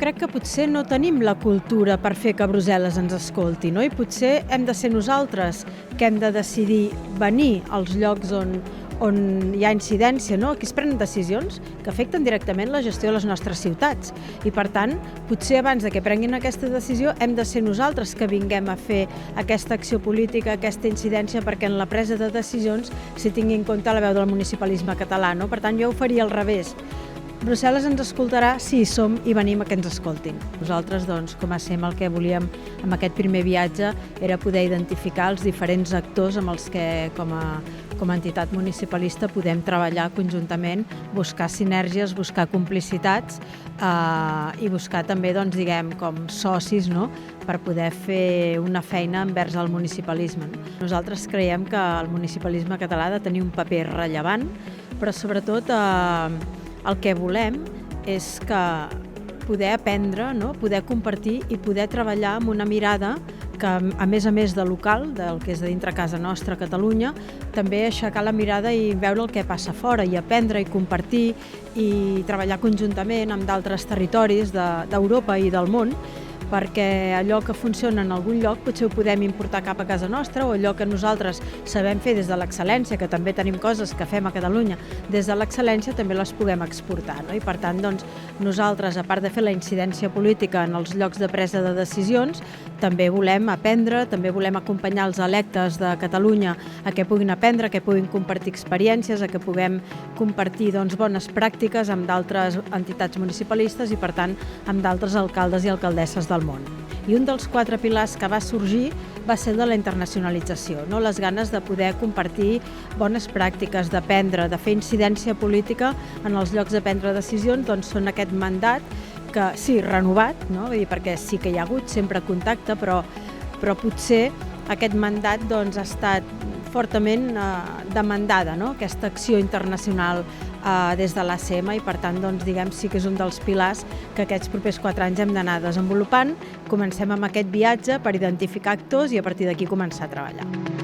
crec que potser no tenim la cultura per fer que Brussel·les ens escolti, no? I potser hem de ser nosaltres que hem de decidir venir als llocs on hi ha incidència, no? Aquí es prenen decisions que afecten directament la gestió de les nostres ciutats i, per tant, potser abans de que prenguin aquesta decisió hem de ser nosaltres que vinguem a fer aquesta acció política, aquesta incidència, perquè en la presa de decisions s'hi tingui en compte la veu del municipalisme català, no? Per tant, jo ho faria al revés. Brussel·les ens escoltarà si hi som i venim a que ens escoltin. Nosaltres, doncs, com a SEM, el que volíem amb aquest primer viatge era poder identificar els diferents actors amb els que, com a entitat municipalista, podem treballar conjuntament, buscar sinergies, buscar complicitats i buscar també, doncs, diguem, com socis, no?, per poder fer una feina envers el municipalisme. Nosaltres creiem que el municipalisme català ha de tenir un paper rellevant, però sobretot el que volem és que poder aprendre, no?, poder compartir i poder treballar amb una mirada que, a més de local, del que és de dintre casa nostra, a Catalunya, també aixecar la mirada i veure el que passa fora i aprendre i compartir i treballar conjuntament amb d'altres territoris d'Europa i del món, perquè allò que funciona en algun lloc potser ho podem importar cap a casa nostra, o allò que nosaltres sabem fer des de l'excel·lència, que també tenim coses que fem a Catalunya des de l'excel·lència, també les puguem exportar, no? I per tant, doncs, nosaltres, a part de fer la incidència política en els llocs de presa de decisions, també volem aprendre, també volem acompanyar els electes de Catalunya a que puguin aprendre, a que puguin compartir experiències, a que puguem compartir, doncs, bones pràctiques amb d'altres entitats municipalistes i, per tant, amb d'altres alcaldes i alcaldesses del món. I un dels 4 pilars que va sorgir va ser el de la internacionalització, no? Les ganes de poder compartir bones pràctiques, d'aprendre, de fer incidència política en els llocs de prendre decisions, doncs són aquest mandat que, sí, renovat, no? Vull dir, perquè sí que hi ha hagut sempre contacte, però potser aquest mandat, doncs, ha estat fortament demandada, no?, aquesta acció internacional des de l'ACM, i per tant, doncs, diguem, sí que és un dels pilars que aquests propers 4 anys hem d'anar desenvolupant. Comencem amb aquest viatge per identificar actors i a partir d'aquí començar a treballar.